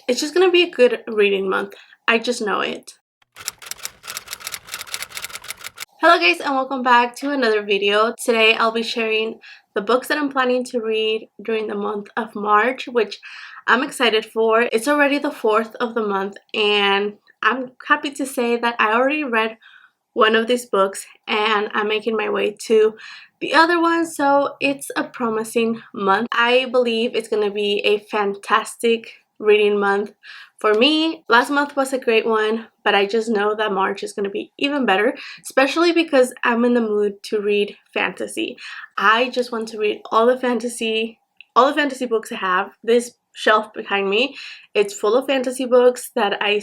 It's just gonna be a good reading month. I just know it. Hello guys, and welcome back to another video. Today I'll be sharing the books that I'm planning to read during the month of March, which I'm excited for. It's already the 4th of the month, and I'm happy to say that I already read one of these books and I'm making my way to the other one, so it's a promising month. I believe it's gonna be a fantastic reading month for me. Last month was a great one, but I just know that March is gonna be even better, especially because I'm in the mood to read fantasy. I just want to read all the fantasy books I have. This shelf behind me, it's full of fantasy books that I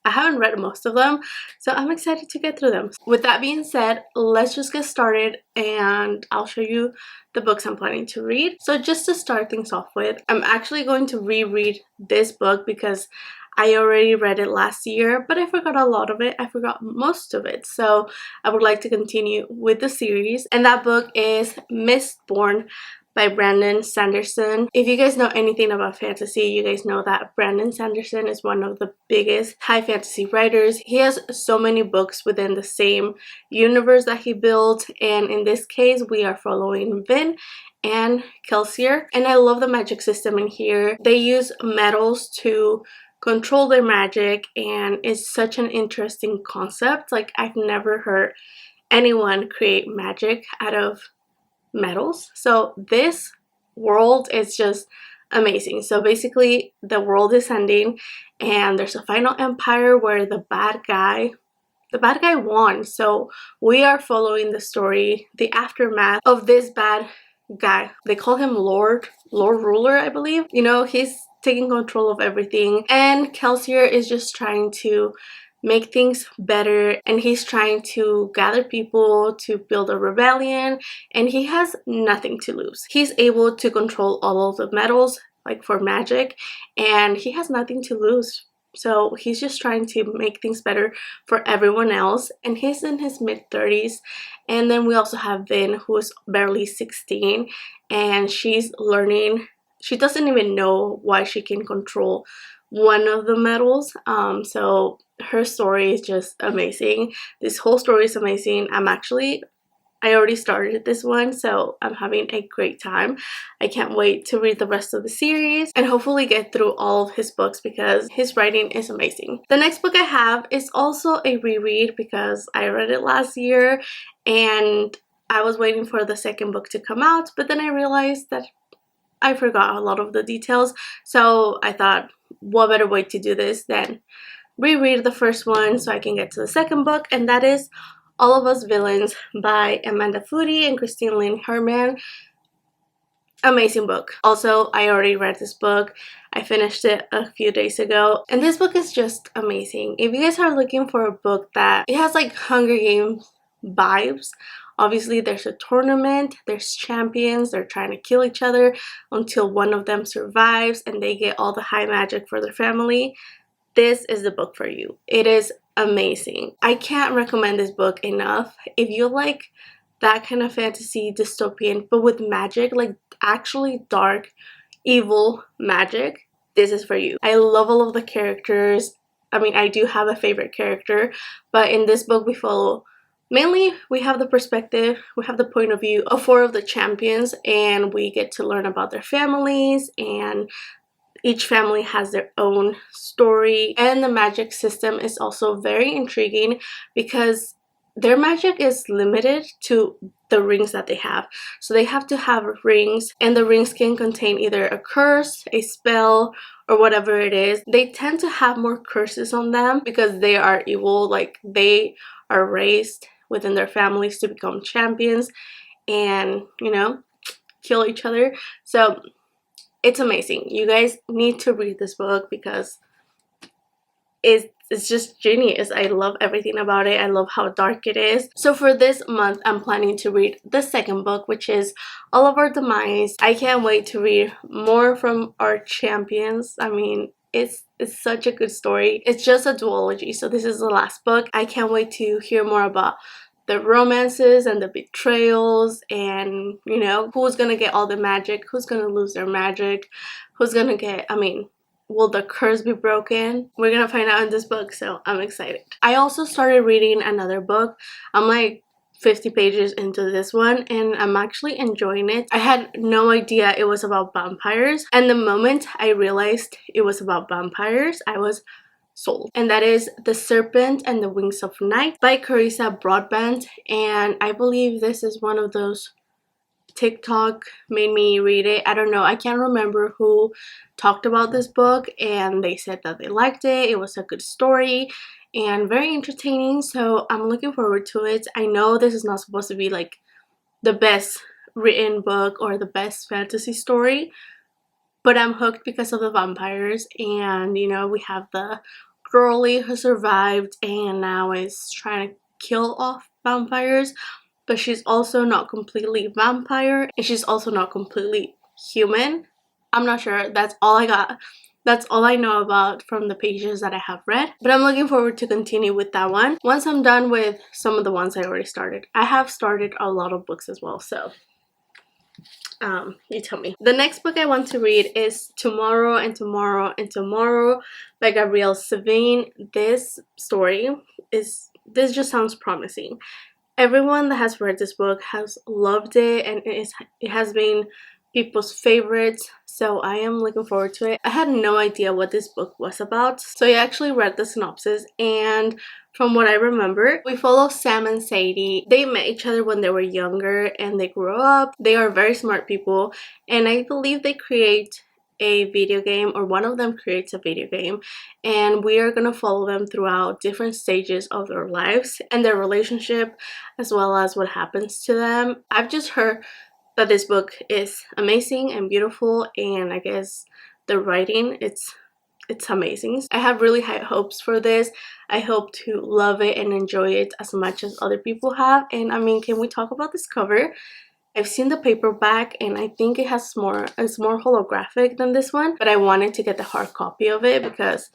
haven't read most of them, so I'm excited to get through them. With that being said, let's just get started and I'll show you the books I'm planning to read. So just to start things off with, I'm actually going to reread this book because I already read it last year, but I forgot a lot of it. I forgot most of it, so I would like to continue with the series, and that book is Mistborn by Brandon Sanderson. If you guys know anything about fantasy, you guys know that Brandon Sanderson is one of the biggest high fantasy writers. He has so many books within the same universe that he built, and in this case we are following Vin and Kelsier, and I love the magic system in here. They use metals to control their magic, and it's such an interesting concept. Like, I've never heard anyone create magic out of metals. So this world is just amazing. So basically the world is ending and there's a final empire where the bad guy won. So we are following the story, the aftermath of this bad guy. They call him Lord Ruler, I believe. You know, he's taking control of everything, and Kelsier is just trying to make things better, and he's trying to gather people to build a rebellion, and he has nothing to lose. He's able to control all of the metals, like for magic, and he has nothing to lose. So he's just trying to make things better for everyone else, and he's in his mid-30s. And then we also have Vin, who is barely 16, and she's learning. She doesn't even know why she can control one of the metals. So her story is just amazing. This whole story is amazing. I already started this one, so I'm having a great time. I can't wait to read the rest of the series and hopefully get through all of his books because his writing is amazing. The next book I have is also a reread because I read it last year and I was waiting for the second book to come out, but then I realized that I forgot a lot of the details, so I thought, what better way to do this than reread the first one so I can get to the second book, and that is All of Us Villains by Amanda Foody and Christine Lynn Herman. Amazing book. Also, I already read this book. I finished it a few days ago, and this book is just amazing. If you guys are looking for a book that it has like Hunger Games vibes, obviously there's a tournament, there's champions, they're trying to kill each other until one of them survives and they get all the high magic for their family. This is the book for you. It is amazing. I can't recommend this book enough. If you like that kind of fantasy dystopian but with magic, like actually dark evil magic, this is for you. I love all of the characters. I mean, I do have a favorite character, but in this book we follow mainly, we have the perspective, we have the point of view of 4 of the champions, and we get to learn about their families, and each family has their own story. And the magic system is also very intriguing because their magic is limited to the rings that they have. So they have to have rings, and the rings can contain either a curse, a spell, or whatever it is. They tend to have more curses on them because they are evil, like they are raised within their families to become champions and, you know, kill each other. So it's amazing. You guys need to read this book because it's just genius. I love everything about it. I love how dark it is. So for this month, I'm planning to read the second book, which is All of Our Demise. I can't wait to read more from our champions. I mean, it's such a good story. It's just a duology, so this is the last book. I can't wait to hear more about the romances and the betrayals, and you know, who's gonna get all the magic, who's gonna lose their magic, who's gonna get, I mean, will the curse be broken? We're gonna find out in this book, so I'm excited. I also started reading another book. I'm like 50 pages into this one and I'm actually enjoying it. I had no idea it was about vampires, and the moment I realized it was about vampires, I was sold. And that is The Serpent and the Wings of Night by Carissa Broadbent. And I believe this is one of those TikTok made me read it. I don't know, I can't remember who talked about this book and they said that they liked it. It was a good story and very entertaining, so I'm looking forward to it. I know this is not supposed to be like the best written book or the best fantasy story, but I'm hooked because of the vampires. And you know, we have the girlie who survived and now is trying to kill off vampires, but she's also not completely vampire and she's also not completely human. I'm not sure. That's all I got. That's all I know about from the pages that I have read, but I'm looking forward to continue with that one once I'm done with some of the ones I already started. I have started a lot of books as well, so you tell me. The next book I want to read is Tomorrow and Tomorrow and Tomorrow by Gabrielle Savine. This just sounds promising. Everyone that has read this book has loved it and it has been people's favorites, so I am looking forward to it. I had no idea what this book was about, so I actually read the synopsis, and from what I remember, we follow Sam and Sadie. They met each other when they were younger and they grew up. They are very smart people, and I believe they create a video game, or one of them creates a video game, and we are gonna follow them throughout different stages of their lives and their relationship, as well as what happens to them. I've just heard that this book is amazing and beautiful, and I guess the writing, it's amazing. I have really high hopes for this. I hope to love it and enjoy it as much as other people have. And I mean, can we talk about this cover? I've seen the paperback and I think it's more holographic than this one, but I wanted to get the hard copy of it because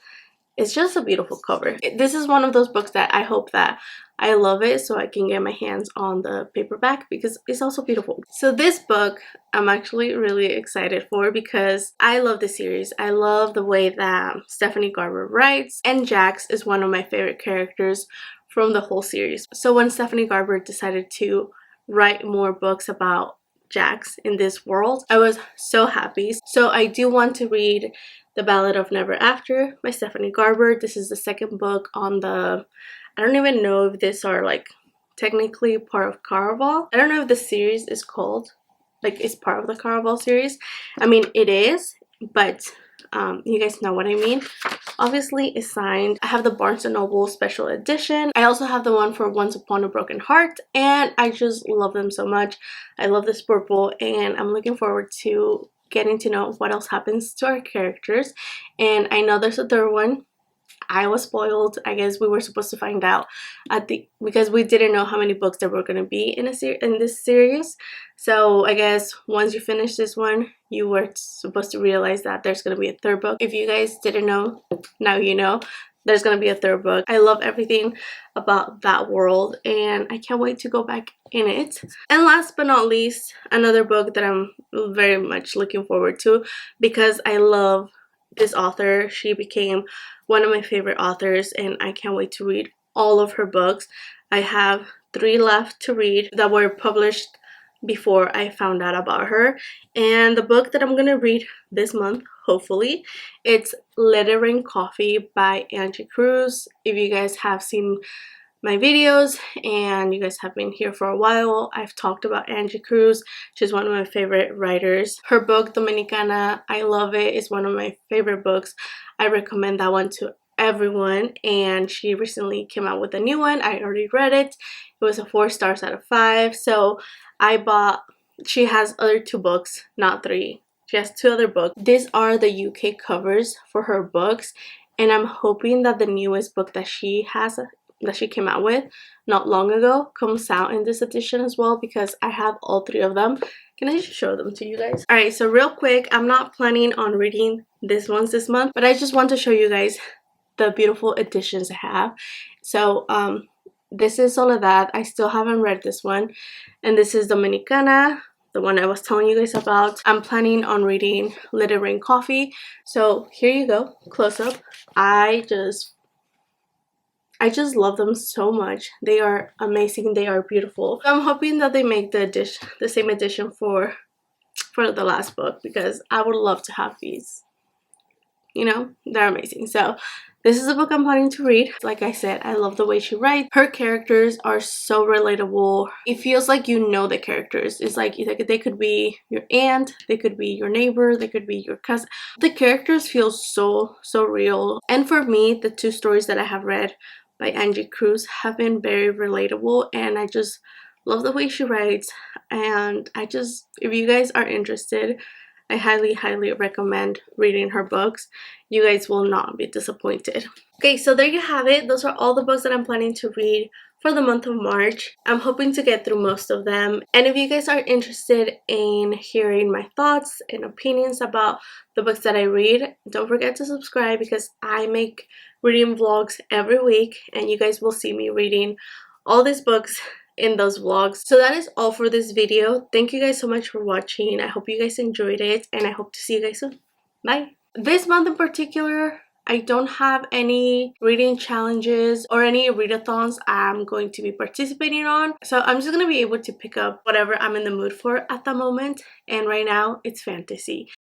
it's just a beautiful cover. This is one of those books that I hope that I love it so I can get my hands on the paperback because it's also beautiful. So this book I'm actually really excited for because I love the series. I love the way that Stephanie Garber writes, and Jax is one of my favorite characters from the whole series. So when Stephanie Garber decided to write more books about Jax in this world, I was so happy. So I do want to read The Ballad of Never After by Stephanie Garber. This is the second book on the, I don't even know if these are like technically part of Caraval. I don't know if the series is called, like, it's part of the Caraval series. I mean, it is, but you guys know what I mean. Obviously, it's signed. I have the Barnes & Noble special edition. I also have the one for Once Upon a Broken Heart, and I just love them so much. I love this purple, and I'm looking forward to getting to know what else happens to our characters. And I know there's a third one. I was spoiled. I guess we were supposed to find out because we didn't know how many books there were going to be in this series. So I guess once you finish this one, you were supposed to realize that there's going to be a third book. If you guys didn't know, now you know. There's going to be a third book. I love everything about that world and I can't wait to go back in it. And last but not least, another book that I'm very much looking forward to because I love this author. She became one of my favorite authors and I can't wait to read all of her books. I have 3 left to read that were published before I found out about her. And the book that I'm gonna read this month, hopefully, it's Lettering Coffee by Angie Cruz. If you guys have seen my videos and you guys have been here for a while, I've talked about Angie Cruz. She's one of my favorite writers. Her book Dominicana, I love it. It's one of my favorite books. I recommend that one to everyone, and she recently came out with a new one. I already read it. It was a 4 stars out of 5. So she has other 2 books, not 3. She has 2 other books. These are the UK covers for her books, and I'm hoping that the newest book that she came out with not long ago comes out in this edition as well, because I have all 3 of them. Can I just show them to you guys? Alright, so real quick, I'm not planning on reading these ones this month, but I just want to show you guys the beautiful editions I have. So this is Soledad. I still haven't read this one, and this is Dominicana. the one I was telling you guys about. I'm planning on reading Let It Rain Coffee. So here you go, close up. I just love them so much. They are amazing. They are beautiful. I'm hoping that they make the same edition for the last book, because I would love to have these. You know, they're amazing. So this is a book I'm planning to read. Like I said, I love the way she writes. Her characters are so relatable. It feels like you know the characters. It's like they could be your aunt, they could be your neighbor, they could be your cousin. The characters feel so real. And for me, the two stories that I have read by Angie Cruz have been very relatable, and I just love the way she writes. And if you guys are interested, I highly recommend reading her books. You guys will not be disappointed. Okay, so there you have it. Those are all the books that I'm planning to read for the month of March. I'm hoping to get through most of them. And if you guys are interested in hearing my thoughts and opinions about the books that I read, don't forget to subscribe, because I make reading vlogs every week and you guys will see me reading all these books in those vlogs. So that is all for this video. Thank you guys so much for watching. I hope you guys enjoyed it, and I hope to see you guys soon. Bye. This month in particular, I don't have any reading challenges or any readathons I'm going to be participating on. So I'm just going to be able to pick up whatever I'm in the mood for at the moment. And right now it's fantasy.